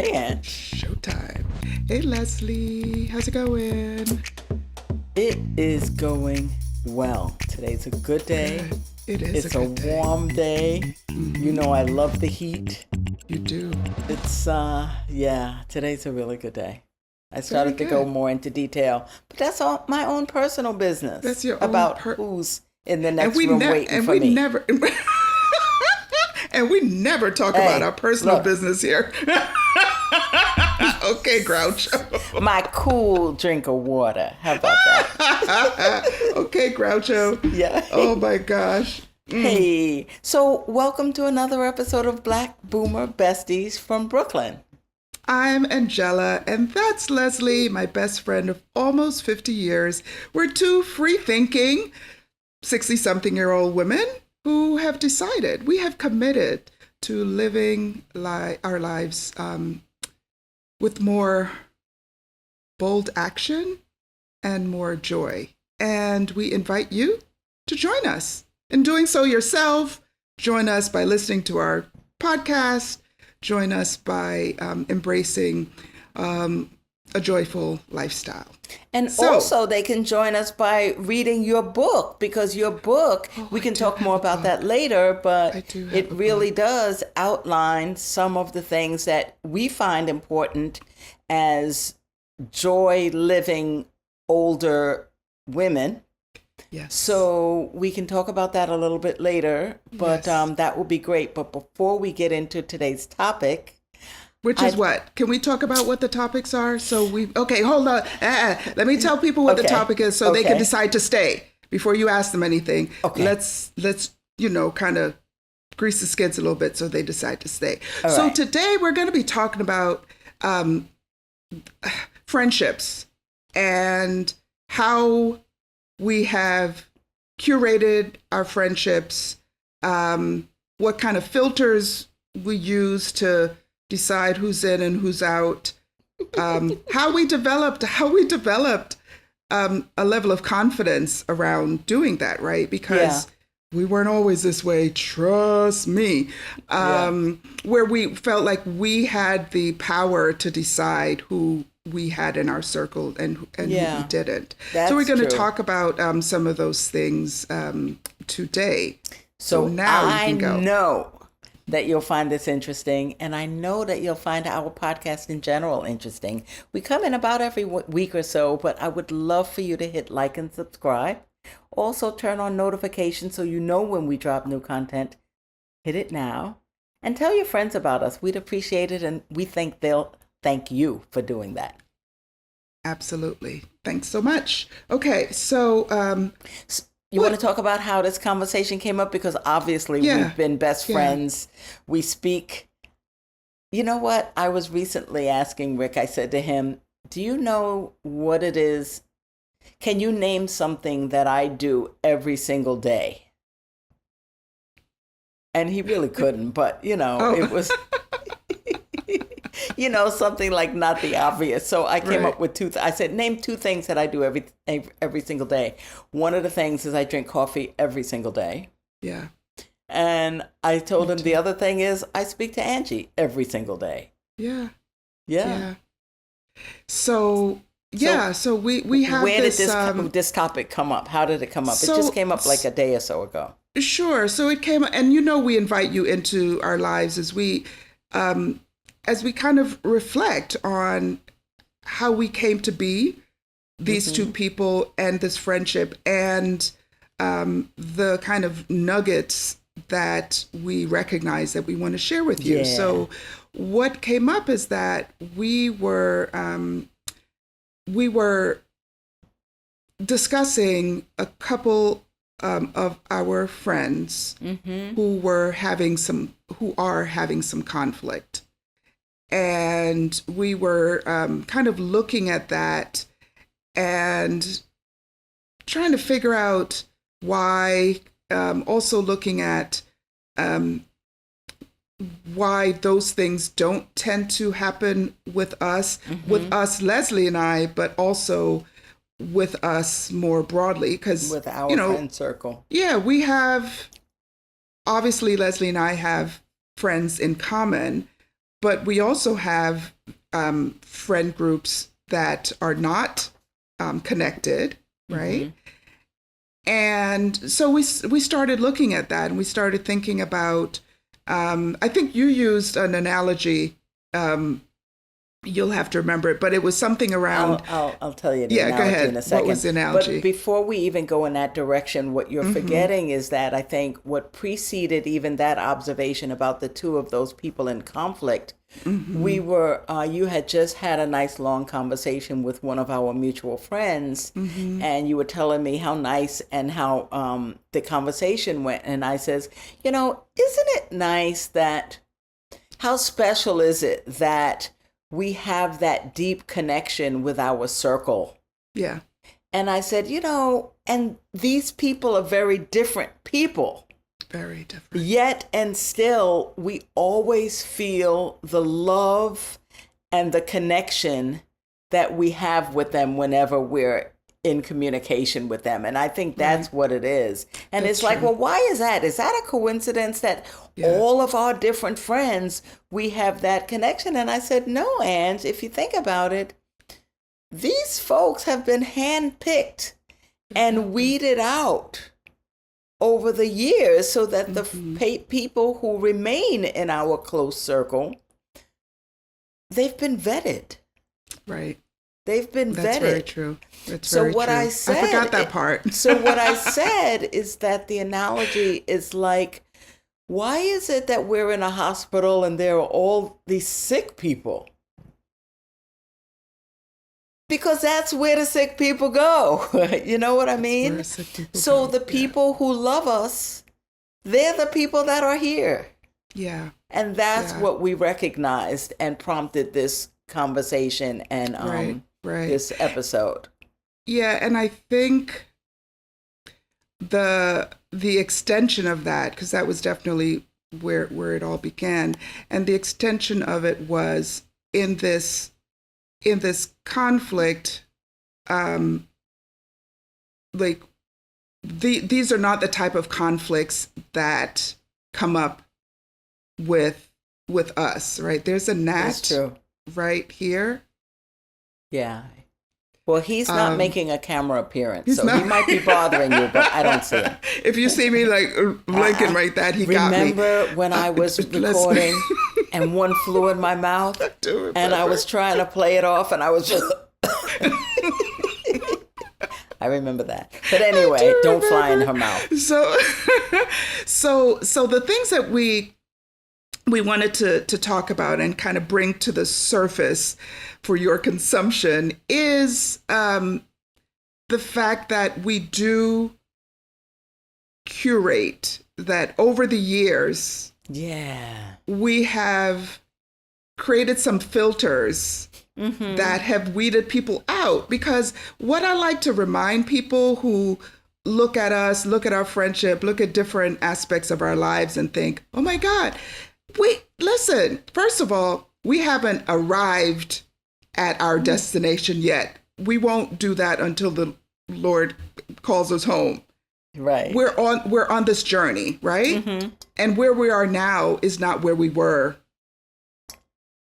Hey, Ann. Showtime. Hey, Leslie. How's it going? It is going well. Today's a good day. Good. It is a It's a good day. warm day. You know I love the heat. You do. Yeah, today's a really good day. I Very started to go good. more into detail, but that's all my own personal business That's your own about who's in the and next room waiting and for we me. never and we never talk about our Hey, personal look, business here. Okay, Groucho. my cool drink of water. How about that? Okay, Groucho. Yeah. Oh my gosh. Hey, so welcome to another episode of Black Boomer Besties from Brooklyn. I'm Angela, and that's Leslie, my best friend of almost 50 years. We're two free-thinking 60-something-year-old women who have decided, we have committed to living our lives with more bold action and more joy. And we invite you to join us. In doing so yourself, join us by listening to our podcast, join us by embracing a joyful lifestyle. And also, they can join us by reading your book, because your book, we can talk more about that later, but it really does outline some of the things that we find important as joy living older women. Yes. So we can talk about that a little bit later, but Yes. that would be great. But before we get into today's topic, Which is what? Can we talk about what the topics are? Okay, hold on. Let me tell people what the Okay. topic is so they can Okay. decide to stay before you ask them anything. Okay. Let's kind of grease the skids a little bit so they decide to stay. All So right. today we're going to be talking about friendships and how we have curated our friendships, what kind of filters we use to decide who's in and who's out, how we developed a level of confidence around doing that, right? Because we weren't always this way, trust me, where we felt like we had the power to decide who we had in our circle and who we didn't. So we're going to talk about some of those things today. So now we can go. I know that you'll find this interesting, and I know that you'll find our podcast in general interesting. We come in about every week or so, but I would love for you to hit like and subscribe. Also, turn on notifications so you know when we drop new content. Hit it now, and tell your friends about us. We'd appreciate it, and we think they'll thank you for doing that. Absolutely. Thanks so much. Okay, so you want to talk about how this conversation came up? Because obviously we've been best friends. We speak. You know what? I was recently asking Rick, I said to him, do you know what it is? Can you name something that I do every single day? And he really couldn't, but it was, something like not the obvious. So I came up with I said, name two things that I do every single day. One of the things is I drink coffee every single day. Yeah. And I told him the other thing is I speak to Angie every single day. Yeah. Yeah. So we have where this. Did this topic come up? How did it come up? It just came up like a day or so ago. Sure. So it came, and we invite you into our lives as we kind of reflect on how we came to be these two people and this friendship, and the kind of nuggets that we recognize that we want to share with you. So what came up is that we were discussing a couple of our friends who are having some conflict. And we were kind of looking at that and trying to figure out why, also looking at why those things don't tend to happen with us, Leslie and I, but also with us more broadly. Because with our friend circle. Yeah, we have, obviously Leslie and I have friends in common, but we also have friend groups that are not connected, right? Mm-hmm. And so we started looking at that, and we started thinking about. I think you used an analogy. You'll have to remember it, but it was something around. I'll tell you the Yeah, go analogy ahead. in a second. What was the analogy? But before we even go in that direction, what you're Mm-hmm. forgetting is that I think what preceded even that observation about the two of those people in conflict, Mm-hmm. we were, you had just had a nice long conversation with one of our mutual friends, Mm-hmm. and you were telling me how nice and how the conversation went. And I says, isn't it nice that, how special is it that we have that deep connection with our circle? Yeah. And I said, and these people are very different people. Very different. Yet and still, we always feel the love and the connection that we have with them whenever we're in communication with them. And I think that's what it is. And That's it's like, true. well, why is that? Is that a coincidence that all of our different friends, we have that connection? And I said, no, Ange, if you think about it, these folks have been handpicked and weeded out over the years so that the people who remain in our close circle, they've been vetted. Right. They've been That's vetted. very true. That's So very what true. I said, I forgot that part. So what I said is that the analogy is like, why is it that we're in a hospital and there are all these sick people? Because that's where the sick people go. You know what I mean? Where sick people So go. the people who love us, they're the people that are here. Yeah. And that's Yeah. what we recognized and prompted this conversation and Right. this episode. Yeah, and I think the extension of that, because that was definitely where it all began, and the extension of it was in this conflict, like these are not the type of conflicts that come up with us, right? There's a That's gnat true. right here. Yeah. Well, he's not making a camera appearance, so he not. might be bothering you, but I don't see him. If you see me like blinking right that, he got me. Remember when I was recording and one flew in my mouth and I was trying to play it off and I was just... I remember that. But anyway, don't fly in her mouth. So the things that we wanted to talk about and kind of bring to the surface for your consumption is the fact that we do curate, that over the years, we have created some filters that have weeded people out. Because what I like to remind people who look at us, look at our friendship, look at different aspects of our lives and think, oh my God, listen, first of all, we haven't arrived at our destination yet. We won't do that until the Lord calls us home. Right. We're on this journey, right? And where we are now is not where we were,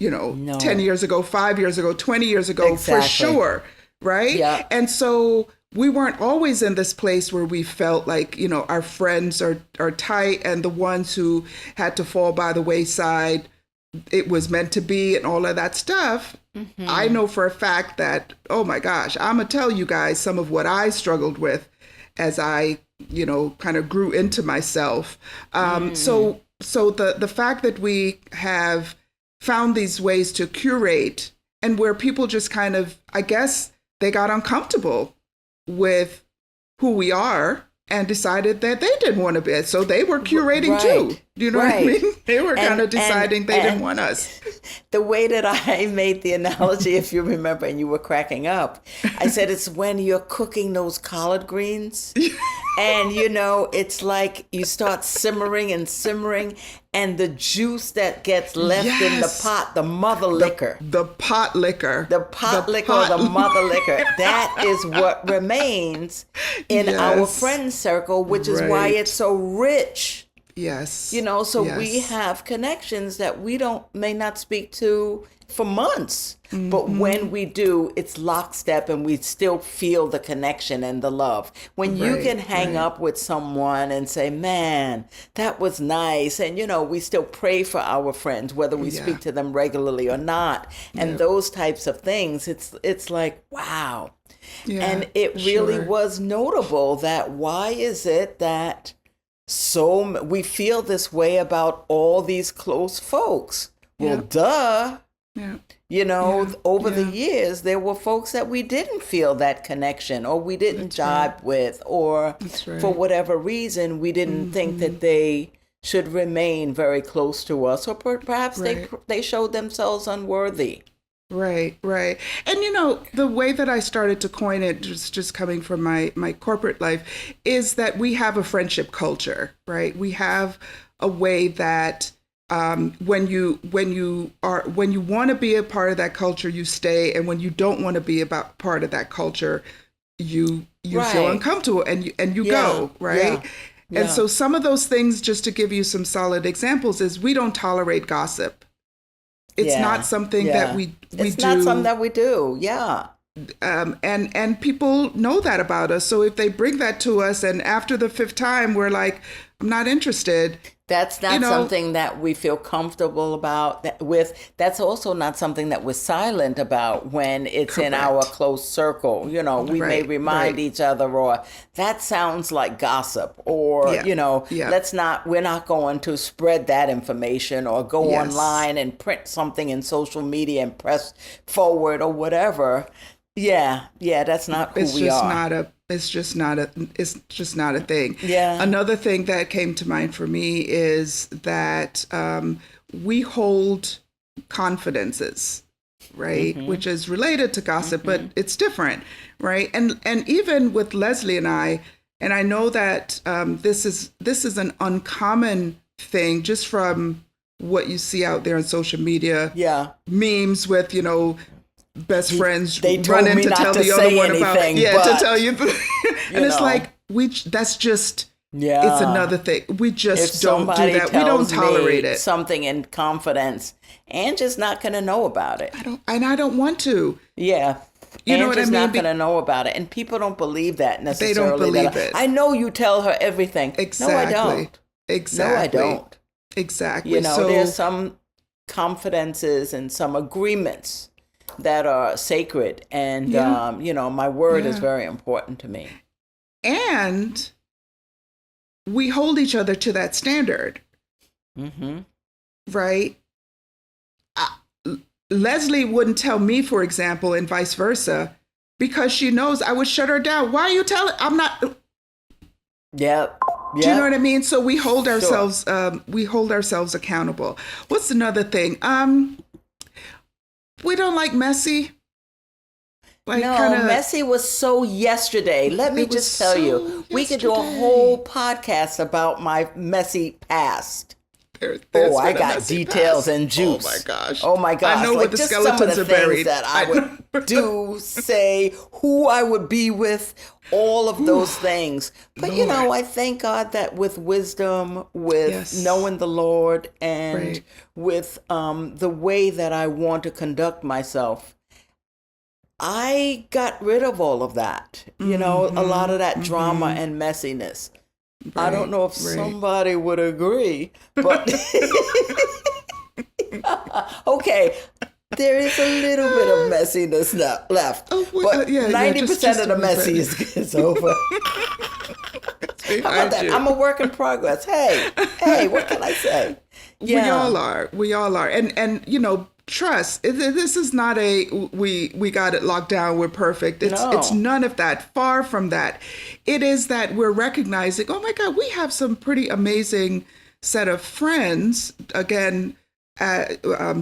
10 years ago, 5 years ago, 20 years ago, for sure, right? Yeah. And so we weren't always in this place where we felt like, our friends are tight, and the ones who had to fall by the wayside, it was meant to be, and all of that stuff. I know for a fact that, oh my gosh, I'm going to tell you guys some of what I struggled with as I, kind of grew into myself. So the fact that we have found these ways to curate, and where people just kind of, I guess, they got uncomfortable with who we are and decided that they didn't want to be. So they were curating too. You know what I mean? They were kind of deciding they didn't want us. The way that I made the analogy, if you remember, and you were cracking up, I said it's when you're cooking those collard greens and, it's like you start simmering and simmering, and the juice that gets left in the pot, the mother liquor. The pot liquor. The pot liquor or the mother liquor. That is what remains in our friend circle, which is why it's so rich. Yes. So we Yes. have connections that we may not speak to for months. But when we do, it's lockstep and we still feel the connection and the love. When you Right. can hang Right. up with someone and say, man, that was nice. And, we still pray for our friends, whether we Yeah. speak to them regularly or not. And Yeah. those types of things, it's like, wow. Yeah. And it really Sure. was notable that why is it that we feel this way about all these close folks? Well, Yeah. duh. Yeah. Over the Yeah. years, there were folks that we didn't feel that connection or we didn't That's right. jibe with, or That's for right. whatever reason, we didn't think that they should remain very close to us, or perhaps Right. they showed themselves unworthy. Right, right. And the way that I started to coin it, just coming from my corporate life, is that we have a friendship culture, right? We have a way that when you want to be a part of that culture, you stay, and when you don't want to be about part of that culture, you feel Right. uncomfortable and you Yeah, go, right? yeah. And so some of those things, just to give you some solid examples, is we don't tolerate gossip. It's Yeah, not something that yeah. we It's do. not something that we do. Yeah. And people know that about us. So if they bring that to us, and after the fifth time, we're like, I'm not interested. That's not something that we feel comfortable with. That's also not something that we're silent about when it's in our Correct. close circle. We may Right, remind right. each other, or that sounds like gossip, or, Yeah, yeah. we're not going to spread that information or go Yes. online and print something in social media and press forward or whatever. Yeah, that's not who It's we just are. not a it's just not a thing. Yeah. Another thing that came to mind for me is that we hold confidences, right? Which is related to gossip, but it's different, right? And even with Leslie and I know that this is an uncommon thing just from what you see out there on social media. Yeah. Memes with, best friends They told running me to not tell to the other say one about anything, to but, tell you and it's know. like that's just Yeah. it's another thing. We If just don't do somebody that. We don't tells tolerate me it. something in confidence, Angie's not going to know about it. I don't want to. Yeah. You know what I Angie's mean? not going to know about it. And people don't believe that necessarily. They don't believe that it. I know you tell her everything. Exactly. No, I don't. Exactly. No, I don't. Exactly. There's some confidences and some agreements that are sacred. And, Yeah. my word is Yeah. very important to me. And we hold each other to that standard. Mm-hmm. Right? Leslie wouldn't tell me, for example, and vice versa, because she knows I would shut her down. Why are you telling? I'm not. Yep. Do you know what I mean? So we hold Sure. ourselves accountable. What's another thing? We don't like messy. Like No, kinda, messy was so yesterday. Let me It was just tell you, so we could do a yesterday. whole podcast about my messy past. there's I been a got messy details past. and juice. Oh my gosh. Oh my gosh. I know like where the just some of skeletons the are things buried. that I would do, say, who I would be with, all of those things. But Lord. I thank God that with wisdom, with Yes. knowing the Lord, and Right. with the way that I want to conduct myself, I got rid of all of that. A lot of that drama and messiness. I don't know if Right. somebody would agree, but okay, there is a little bit of messiness left, Oh, but yeah, 90% just of the a messy little bit. is over. How about that? I'm a work in progress. Hey, what can I say? Yeah. We all are. And trust. This is not a we got it locked down, we're perfect. It's none of that. Far from that. It is that we're recognizing, oh my God, we have some pretty amazing set of friends, again,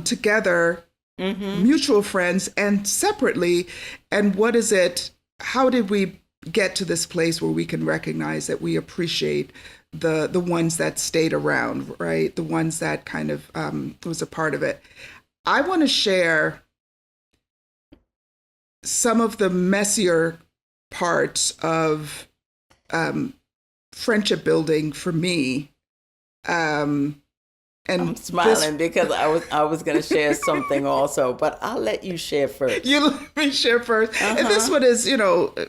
together, mutual friends and separately. And what is it? How did we get to this place where we can recognize that we appreciate the ones that stayed around, right? The ones that kind of was a part of it. I want to share some of the messier parts of friendship building for me And I'm smiling because I was going to share something also, but I'll let you share first. You let me share first. And this one is,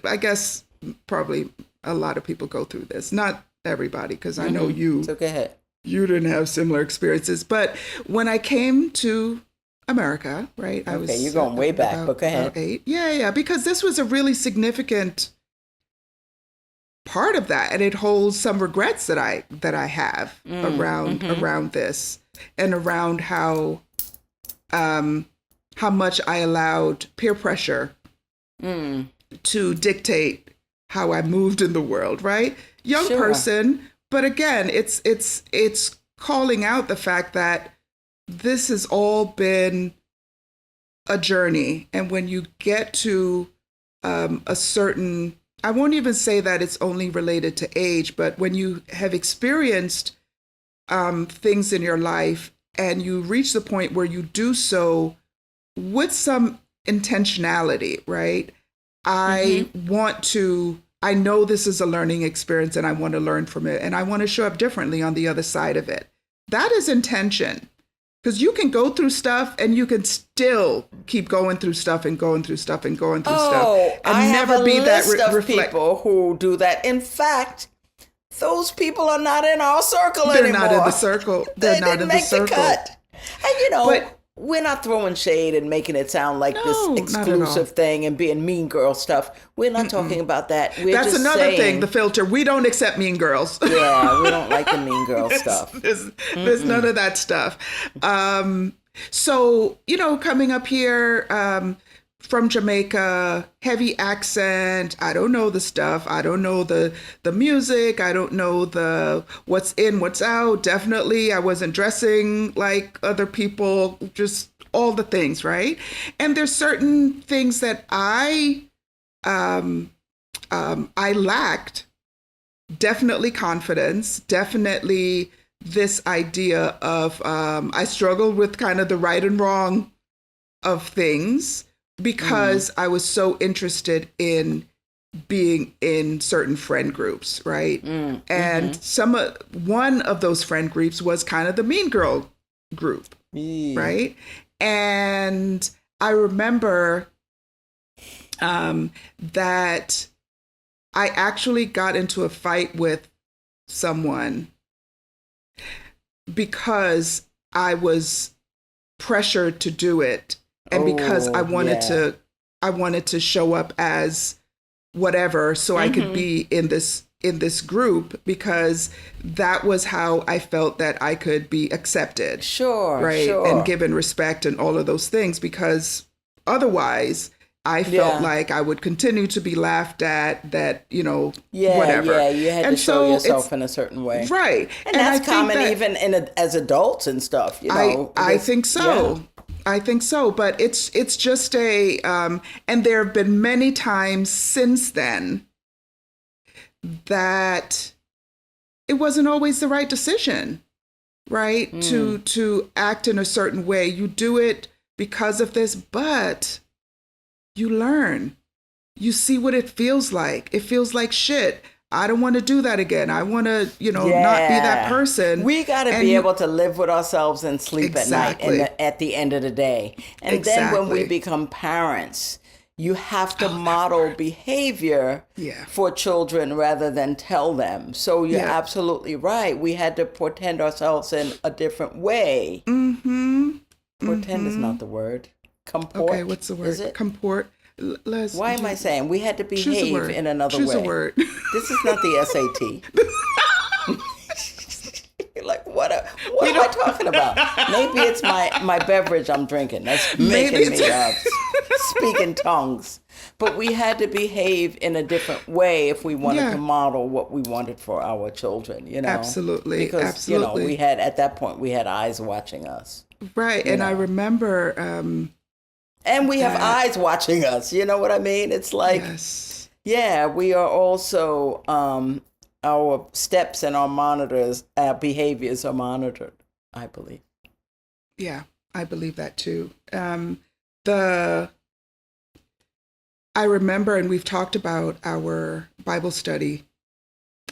I guess probably a lot of people go through this. Not everybody, because I know you. So go ahead. You didn't have similar experiences. But when I came to America, right? Okay, you're going way back, but go ahead. 8. Yeah, because this was a really significant part of that, and it holds some regrets that I have around this, and around how much I allowed peer pressure to dictate how I moved in the world, right? Young person, but again, it's calling out the fact that this has all been a journey, and when you get to a certain, I won't even say that it's only related to age, but when you have experienced things in your life and you reach the point where you do so with some intentionality, right? I know this is a learning experience and I want to learn from it, and I want to show up differently on the other side of it. That is intention. Because you can go through stuff and you can still keep going through stuff and going through stuff and going through stuff. And I never have a be list that of people who do that. In fact, those people are not in our circle anymore. They're not in the circle. They didn't make the cut. And we're not throwing shade and making it sound like this exclusive thing and being mean girl stuff. We're not talking about that. That's just another thing, the filter. We don't accept mean girls. Yeah, we don't like the mean girl stuff. There's none of that stuff. So, coming up here from Jamaica, heavy accent. I don't know the stuff. I don't know the music. I don't know the what's in, what's out. Definitely, I wasn't dressing like other people. Just all the things, right? And there's certain things that I lacked. Definitely confidence. Definitely this idea of I struggled with kind of the right and wrong of things, because I was so interested in being in certain friend groups, right? And one of those friend groups was kind of the mean girl group, right? And I remember that I actually got into a fight with someone because I was pressured to do it. And because I wanted to show up as whatever, so I could be in this group, because that was how I felt that I could be accepted. Right. And given respect and all of those things, because otherwise I felt like I would continue to be laughed at, that, whatever. Yeah, you had to show yourself in a certain way. Right. And that's common even as adults and stuff, I think so. Yeah. I think so, but it's just and there have been many times since then that it wasn't always the right decision, right? To act in a certain way. You do it because of this, but you learn. You see what it feels like. It feels like shit. I don't want to do that again. I want to, not be that person. We got to be able to live with ourselves and sleep at night and at the end of the day. And then when we become parents, you have to model behavior for children rather than tell them. So you're absolutely right. We had to portend ourselves in a different way. Portend is not the word. Comport. Okay, what's the word? Is it? Comport. Why am I saying we had to behave in another Choose way? A word. This is not the SAT. Like, what am I talking about? Maybe it's my beverage I'm drinking that's making me speak in tongues. But we had to behave in a different way if we wanted to model what we wanted for our children, Absolutely. Because, we had, at that point, we had eyes watching us. Right. And I remember... and we have eyes watching us. You know what I mean? It's like, we are also, our steps and our behaviors are monitored, I believe. Yeah, I believe that too. I remember, and we've talked about our Bible study,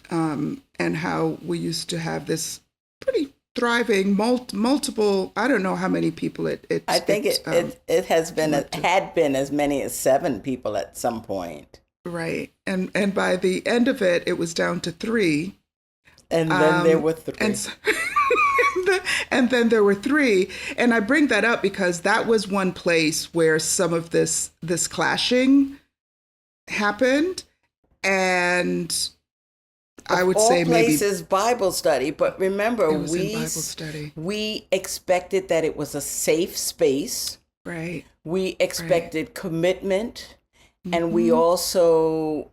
and how we used to have this pretty thriving, multiple. I don't know how many people I think it had been as many as 7 people at some point. Right. And by the end of it, it was down to 3. And then there were 3. And then there were 3. And I bring that up because that was one place where some of this clashing happened. And I would say maybe places Bible study, but remember it was in Bible study. We expected that it was a safe space. Right. We expected commitment, and we also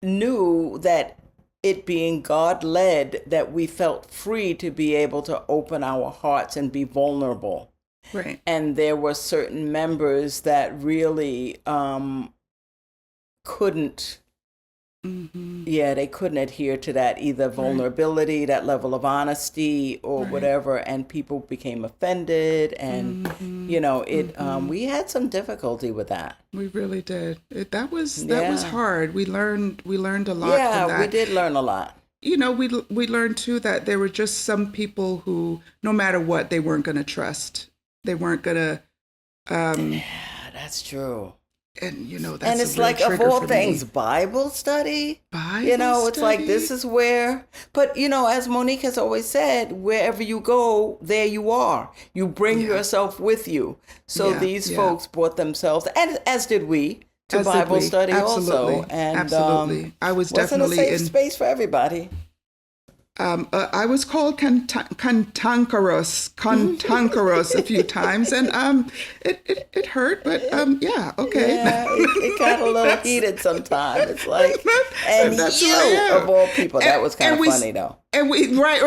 knew that it being God led, that we felt free to be able to open our hearts and be vulnerable. Right. And there were certain members that really couldn't. They couldn't adhere to that, either vulnerability, that level of honesty, or whatever, and people became offended, and we had some difficulty with that. We really did. That was hard. We learned a lot from that. Yeah, we did learn a lot. We learned too that there were just some people who, no matter what, they weren't going to trust. They weren't going to. Yeah, that's true. And that's and it's like, of all things, Bible study. It's like, this is where. But as Monique has always said, wherever you go, there you are. You bring yourself with you. So these folks brought themselves, and as did we, to Bible study also. And absolutely, I was definitely a safe space for everybody. I was called cantankerous a few times, and it hurt, but okay. Yeah, it got a little heated sometimes. It's like, and you of all people, that was kind of funny though. And we right,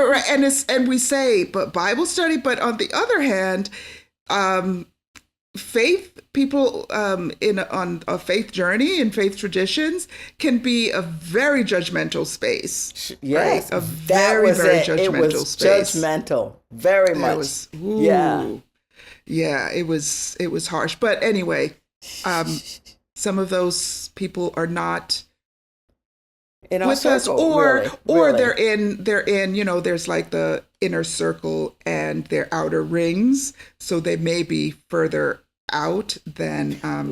and we say, but Bible study, but on the other hand, faith people on a faith journey and faith traditions can be a very judgmental space. Yes, right? A very judgmental space. Judgmental, very much. Yeah, it was harsh. But anyway, some of those people are not in with circle, us, or really. they're in. There's like the inner circle and their outer rings, so they may be further out than and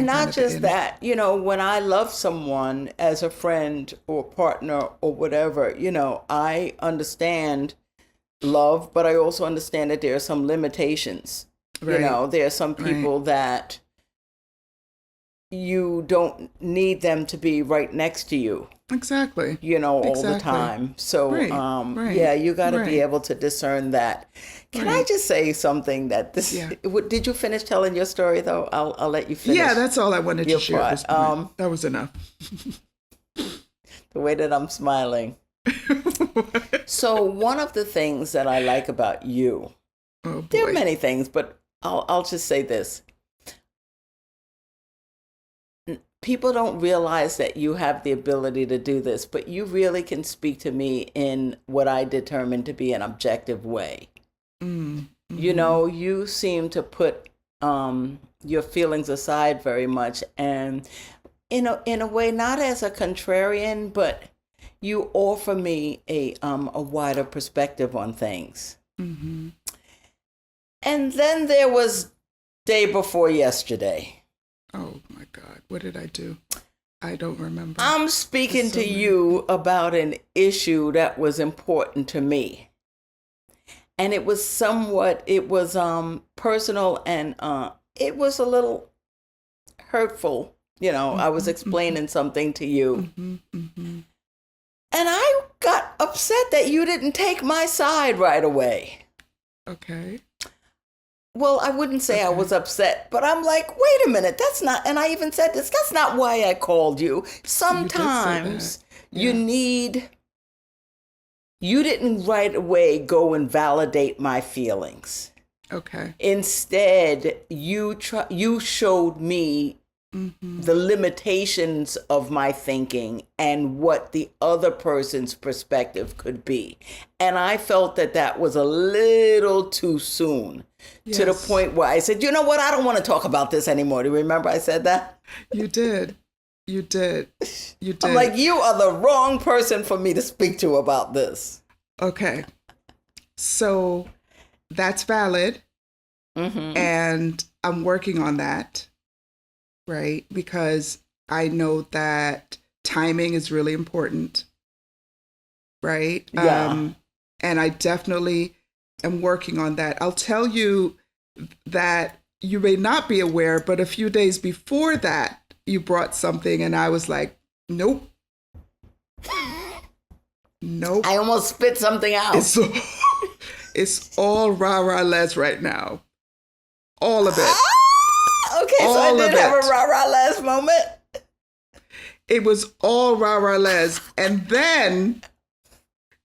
not just that. When I love someone as a friend or partner or whatever, I understand love, but I also understand that there are some limitations. Right. There are some people that you don't need them to be right next to you. Exactly. All the time. So, you got to be able to discern that. Can I just say something that this, did you finish telling your story though? I'll let you finish. Yeah, that's all I wanted to share at this point. That was enough. The way that I'm smiling. So one of the things that I like about you, there are many things, but I'll just say this. People don't realize that you have the ability to do this, but you really can speak to me in what I determine to be an objective way. Mm-hmm. You seem to put your feelings aside very much, and in a way, not as a contrarian, but you offer me a wider perspective on things. Mm-hmm. And then there was day before yesterday. Oh my God, what did I do? I don't remember. I'm speaking to you about an issue that was important to me. And it was personal, and it was a little hurtful. I was explaining something to you. And I got upset that you didn't take my side right away. Okay. Well, I wouldn't say I was upset, but I'm like, wait a minute, that's not, and I even said this, that's not why I called you. Sometimes you didn't right away go and validate my feelings. Okay. Instead, you showed me the limitations of my thinking and what the other person's perspective could be. And I felt that was a little too soon, to the point where I said, you know what, I don't want to talk about this anymore. Do you remember I said that? You did. I'm like, you are the wrong person for me to speak to about this. Okay. So that's valid. Mm-hmm. And I'm working on that, right? Because I know that timing is really important, right? Yeah. And I definitely am working on that. I'll tell you that you may not be aware, but a few days before that, you brought something, and I was like, nope, nope. I almost spit something out. It's all rah-rah les right now. All of it. Okay, so I did have a rah-rah last moment. It was all rah-rah les. And then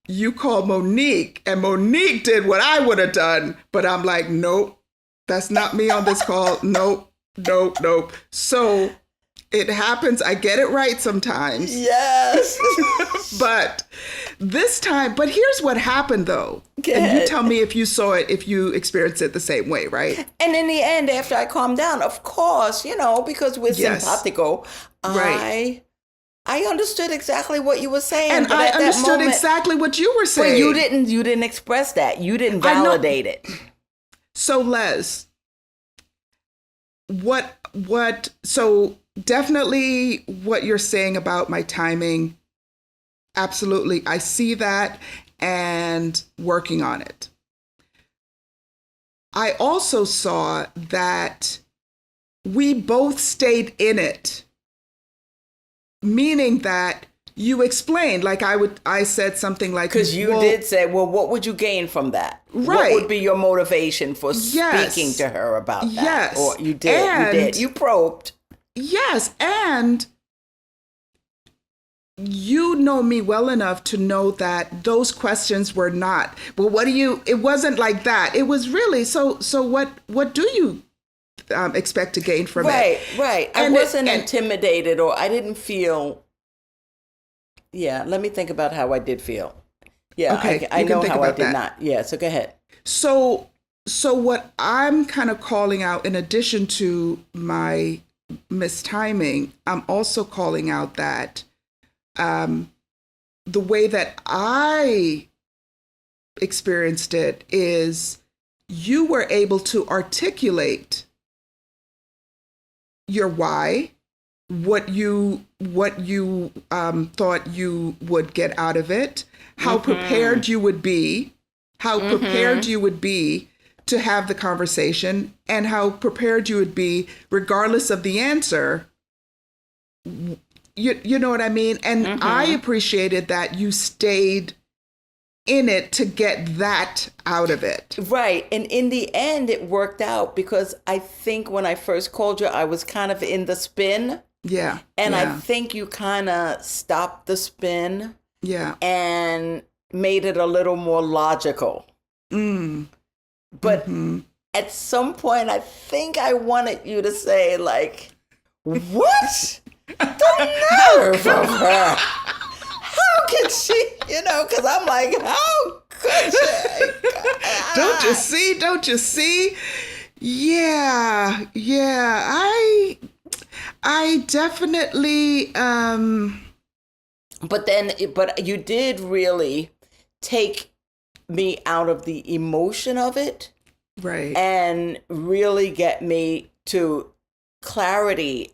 you called Monique, and Monique did what I would have done. But I'm like, nope, that's not me on this call. Nope, nope, nope. So it happens. I get it right sometimes. Yes. But this time, but here's what happened though. And you tell me if you saw it, if you experienced it the same way, right? And in the end, after I calmed down, of course, because we're simpatico, right. I understood exactly what you were saying. And but I at understood that moment, exactly what you were saying. But you didn't express that. You didn't validate it. So Les, so definitely what you're saying about my timing, absolutely. I see that and working on it. I also saw that we both stayed in it, meaning that you explained, like I said something like, because you did say, well, what would you gain from that? Right. What would be your motivation for speaking to her about that? Yes. Or you did. You probed. Yes. And you know me well enough to know that those questions were not, well, it wasn't like that. It was really, so what do you expect to gain from it? Right. I wasn't intimidated, or I didn't feel, let me think about how I did feel. Yeah, okay, I know how I did not. Yeah, so go ahead. So what I'm kind of calling out, in addition to my mistiming, I'm also calling out that the way that I experienced it is you were able to articulate your why, what you thought you would get out of it, how prepared you would be, to have the conversation, and how prepared you would be regardless of the answer. You know what I mean? And I appreciated that you stayed in it to get that out of it. Right. And in the end, it worked out, because I think when I first called you, I was kind of in the spin. Yeah. And I think you kind of stopped the spin. Yeah. And made it a little more logical. But at some point, I think I wanted you to say, like, what? The nerve of her. How could she, because I'm like, how could she? Don't you see? Yeah. I definitely, But you did really take me out of the emotion of it. Right. And really get me to clarity.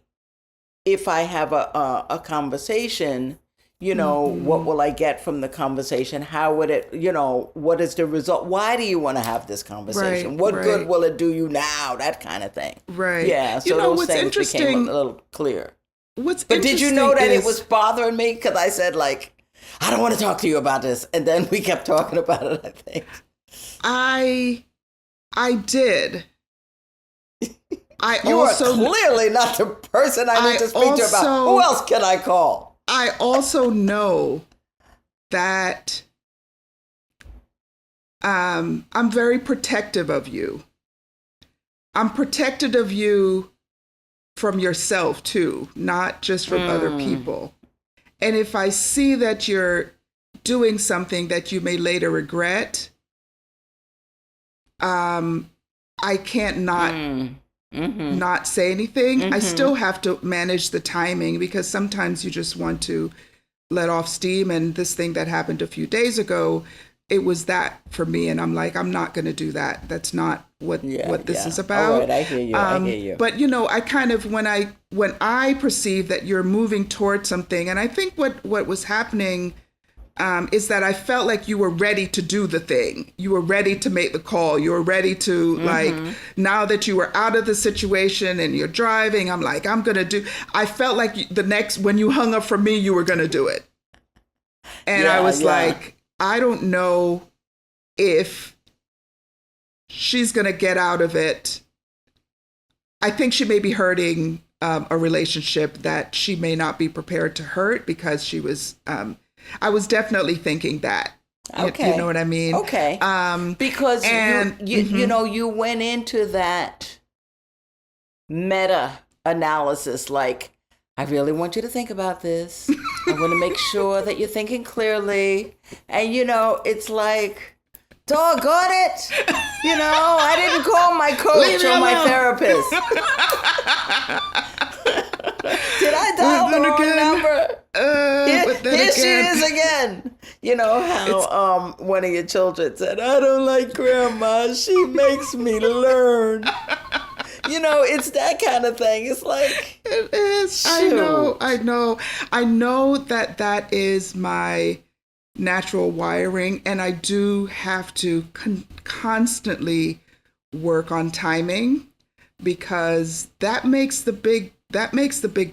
If I have a conversation, what will I get from the conversation? How would it, what is the result? Why do you want to have this conversation? What good will it do you now? That kind of thing. Right. Yeah. So those things became a little clear. But did you know that it was bothering me? Because I said, like, I don't want to talk to you about this. And then we kept talking about it, I think. I did. You are clearly not the person I need to speak to about. Who else can I call? I also know that I'm very protective of you. I'm protective of you from yourself too, not just from other people. And if I see that you're doing something that you may later regret, I can't not say anything. I still have to manage the timing, because sometimes you just want to let off steam. And this thing that happened a few days ago, it was that for me, and I'm like, I'm not going to do that. That's not what this is about. All right, I hear you. I hear you. But I kind of when I perceive that you're moving towards something, and I think what was happening is that I felt like you were ready to do the thing. You were ready to make the call. You were ready to like, now that you were out of the situation and you're driving, I'm like, I felt like when you hung up from me, you were going to do it. And I was like, I don't know if she's going to get out of it. I think she may be hurting a relationship that she may not be prepared to hurt, because she was, I was definitely thinking that. Okay. You know what I mean? Okay. Because you went into that meta analysis like, I really want you to think about this. I want to make sure that you're thinking clearly. And, it's like, doggone it. I didn't call my coach or my therapist. Did I dial the wrong number? Here she is again. How one of your children said, I don't like grandma. She makes me learn. It's that kind of thing. It's like, it is. Shoot. I know that is my natural wiring, and I do have to constantly work on timing, because that makes the big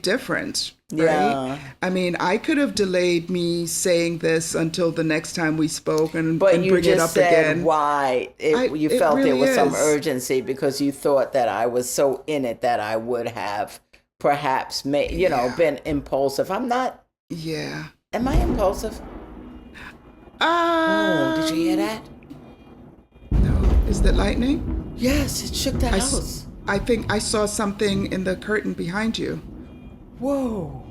difference. Right? Yeah. I mean, I could have delayed me saying this until the next time we spoke and But you bring it just up said again. why you it felt there really was some is. urgency, because you thought that I was so in it that I would have perhaps been impulsive. I'm not. Yeah. Am I impulsive? Did you hear that? No. Is that lightning? Yes, it shook the house. I think I saw something in the curtain behind you. Whoa.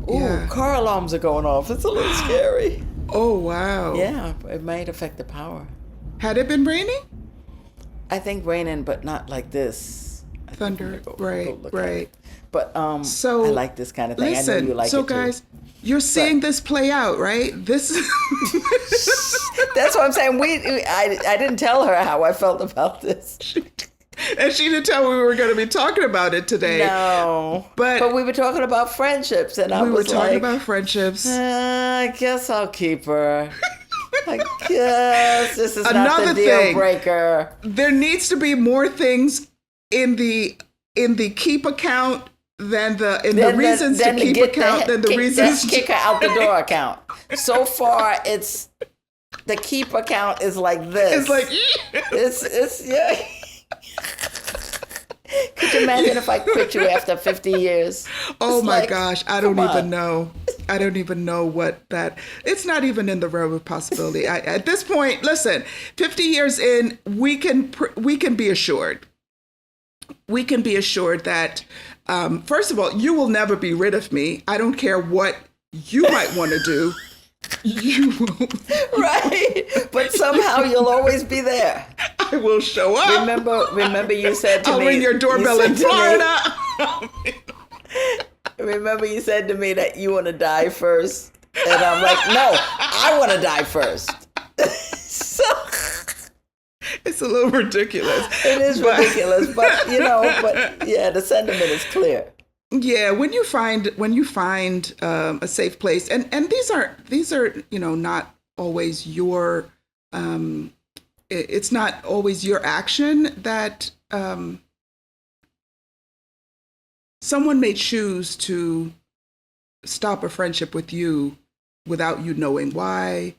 Ooh, Yeah. car alarms are going off. It's a little scary. Oh, wow. Yeah, it might affect the power. Had it been raining? I think raining, but not like this. Thunder. Go Right. look at it. But so I like this kind of thing. Listen, I know you like it too. so guys, you're seeing this play out, right? This. That's what I'm saying. I didn't tell her how I felt about this. And she didn't tell me we were going to be talking about it today. No. But we were talking about friendships, and we were talking about friendships. I guess I'll keep her. I guess this is Another not the deal thing, breaker. There needs to be more things in the keep account than the reasons to keep account than the reasons to kick her out the door account. So far, it's the keep account is like this. It's like it's yeah. Could you imagine if I quit you after 50 years? Oh It's my like, gosh, I don't even know. I don't even know what that. It's not even in the realm of possibility. At this point, listen, 50 years in, we can be assured. We can be assured that, first of all, you will never be rid of me. I don't care what you might want to do. You won't. Right. But somehow you'll always be there. I will show up. Remember you said to me. I'll ring your doorbell in Florida. Remember you said to me that you want to die first. And I'm like, no, I want to die first. So it's a little ridiculous. It is ridiculous, but yeah, the sentiment is clear. Yeah, when you find a safe place, and these are not always your it's not always your action that someone may choose to stop a friendship with you without you knowing why,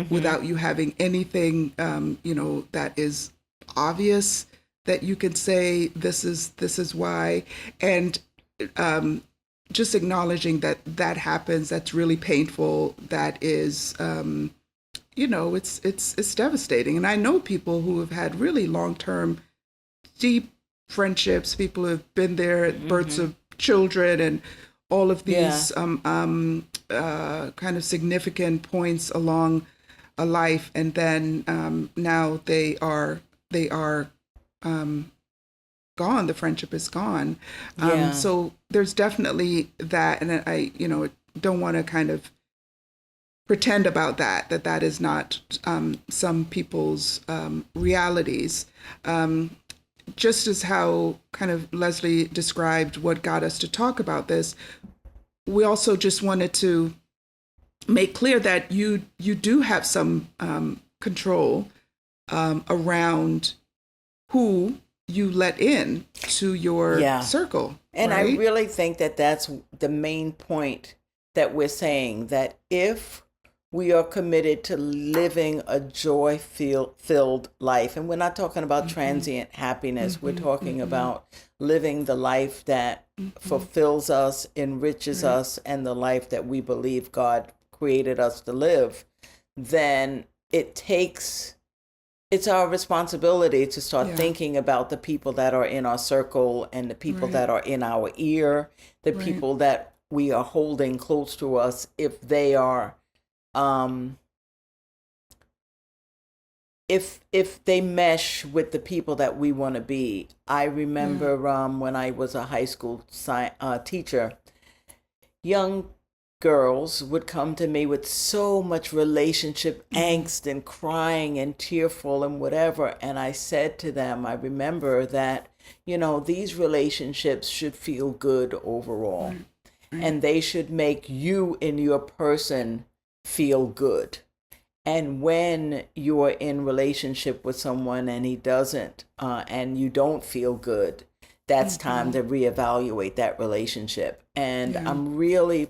without you having anything that is obvious that you could say this is why, and just acknowledging that happens. That's really painful. That is, it's devastating. And I know people who have had really long-term, deep friendships. People who have been there at births of children and all of these kind of significant points along a life, and then now they are gone. The friendship is gone. So there's definitely that, and I don't want to kind of pretend about that is not some people's realities. Just as how kind of Leslie described what got us to talk about this, we also just wanted to make clear that you do have some control around who you let in to your circle. And right? I really think that that's the main point that we're saying, that if we are committed to living a joy-filled life, and we're not talking about transient happiness, we're talking about living the life that fulfills us, enriches us, and the life that we believe God created us to live, then it's our responsibility to start thinking about the people that are in our circle and the people that are in our ear, the people that we are holding close to us, if they are, if they mesh with the people that we want to be. I remember when I was a high school teacher, young girls would come to me with so much relationship angst and crying and tearful and whatever. And I said to them, I remember that, these relationships should feel good overall. And they should make you and your person feel good. And when you are in relationship with someone and he doesn't, and you don't feel good, that's time to reevaluate that relationship. And I'm really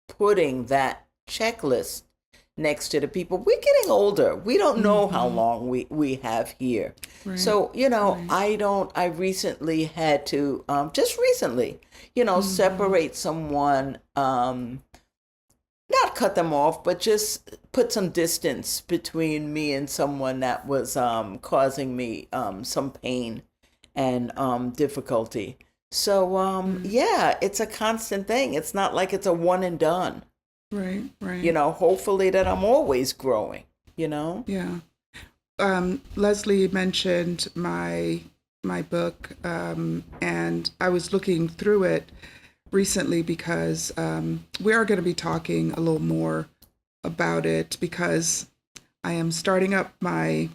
putting that checklist next to the people. We're getting older. We don't know how long we have here. So, I recently had to, just recently, separate someone, not cut them off, but just put some distance between me and someone that was causing me some pain and difficulty. So, it's a constant thing. It's not like it's a one and done. Right. Hopefully that I'm always growing, Yeah. Leslie mentioned my book, and I was looking through it recently because we are going to be talking a little more about it, because I am turning up my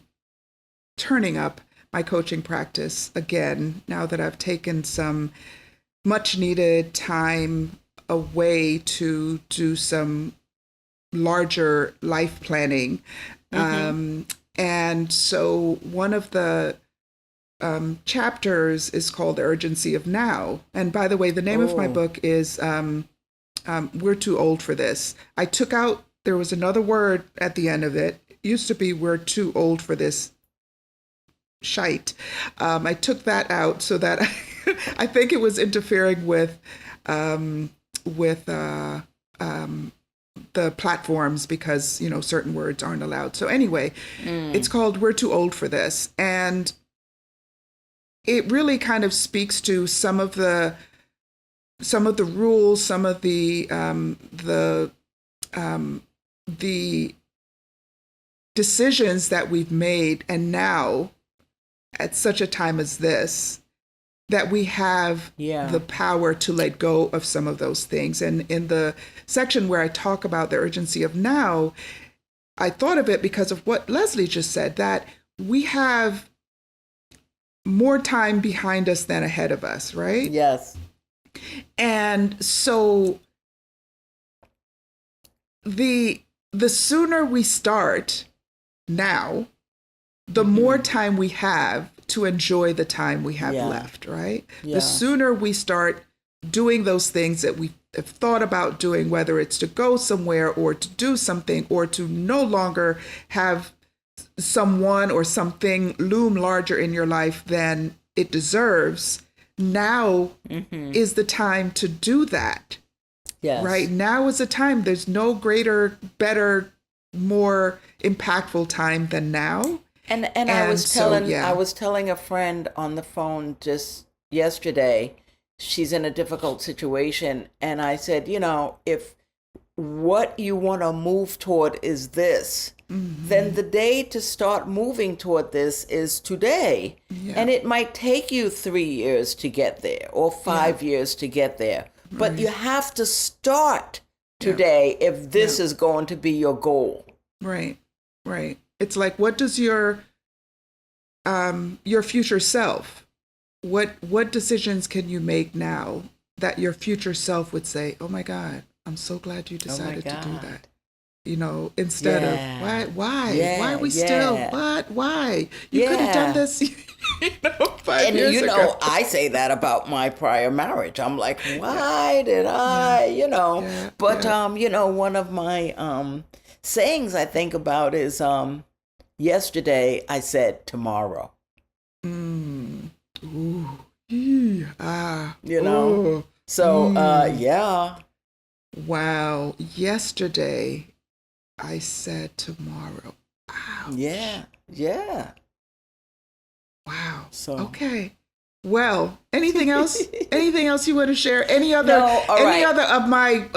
coaching practice again, now that I've taken some much needed time away to do some larger life planning. And so one of the chapters is called The Urgency of Now. And by the way, the name of my book is We're Too Old for This. I took out, there was another word at the end of it. It used to be We're Too Old for This shite. I took that out so that I think it was interfering with the platforms, because certain words aren't allowed. So anyway, it's called We're Too Old for This, and it really kind of speaks to some of the rules, some of the decisions that we've made, and now at such a time as this, that we have the power to let go of some of those things. And in the section where I talk about the urgency of now, I thought of it because of what Leslie just said, that we have more time behind us than ahead of us, right? Yes. And so the sooner we start now, the more time we have to enjoy the time we have left, right? Yeah. The sooner we start doing those things that we have thought about doing, whether it's to go somewhere or to do something, or to no longer have someone or something loom larger in your life than it deserves, now is the time to do that. Yes. Right? Now is the time. There's no greater, better, more impactful time than now. And I was telling a friend on the phone just yesterday, she's in a difficult situation, and I said, if what you want to move toward is this, then the day to start moving toward this is today. Yeah. And it might take you 3 years to get there or 5 years to get there, but you have to start today if this is going to be your goal. Right. It's like, what does your future self, what decisions can you make now that your future self would say, oh my God, I'm so glad you decided to do that. Instead of why are we still, why? You could have done this 5 years ago. I say that about my prior marriage. I'm like, why did I, but, one of my sayings I think about is, yesterday I said tomorrow. Ooh. Yeah. Wow. Yesterday I said tomorrow. Ouch. Yeah. Wow. So okay. Well, anything else? Anything else you want to share? Any other of my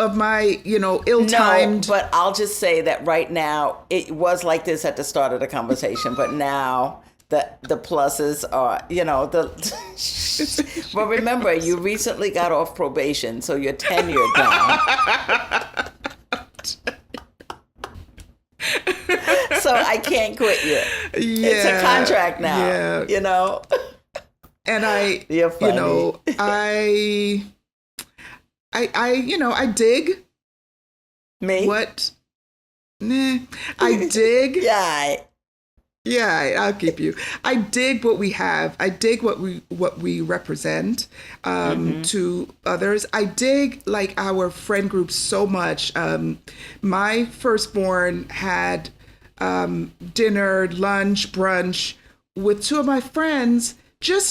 ill-timed? No, but I'll just say that right now it was like this at the start of the conversation, but now the pluses are, but remember, you recently got off probation, so you're tenured now. So I can't quit you. It's a contract now, And I dig me. What? Nah, I dig. Yeah, I'll keep you. I dig what we have. I dig what we represent to others. I dig like our friend group so much. My firstborn had dinner, lunch, brunch with two of my friends. I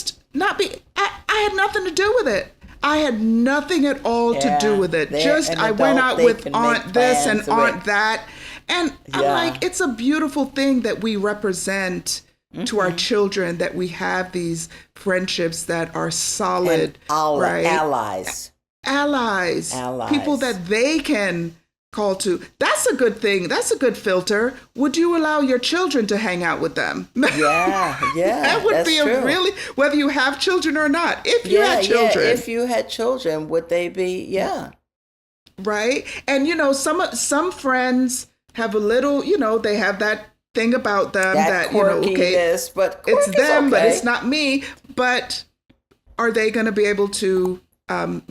had nothing to do with it. I had nothing at all to do with it. I went out with aunt this and aunt that. And I'm like, it's a beautiful thing that we represent to our children, that we have these friendships that are solid, right? Allies. People that they can call to. That's a good thing. That's a good filter. Would you allow your children to hang out with them? Yeah. That would be true. really, whether you have children or not. If you had children. If you had children, would they be, right? And, some friends have a little, they have that thing about them that but it's them, but okay. it's not me. But are they going to be able to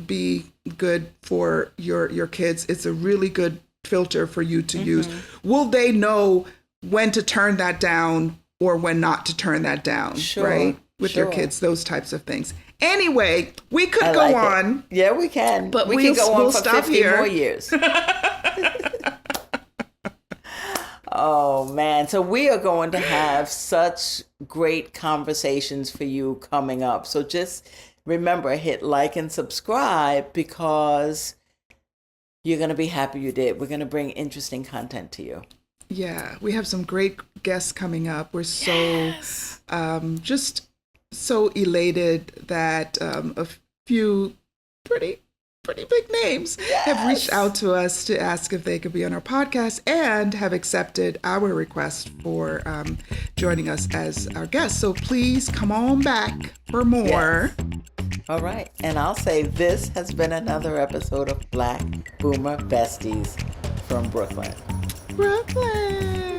be good for your kids? It's a really good filter for you to use. Will they know when to turn that down or when not to turn that down? Sure, right? With your kids, those types of things. Anyway, we could go on. Yeah, we can. But we can go on for 50 here. more years. Oh, man. So we are going to have such great conversations for you coming up. So just remember, hit like and subscribe because you're going to be happy you did. We're going to bring interesting content to you. Yeah, we have some great guests coming up. We're so just so elated that a few pretty big names have reached out to us to ask if they could be on our podcast and have accepted our request for joining us as our guests. So please come on back for more. Yes. All right. And I'll say this has been another episode of Black Boomer Besties from Brooklyn. Brooklyn.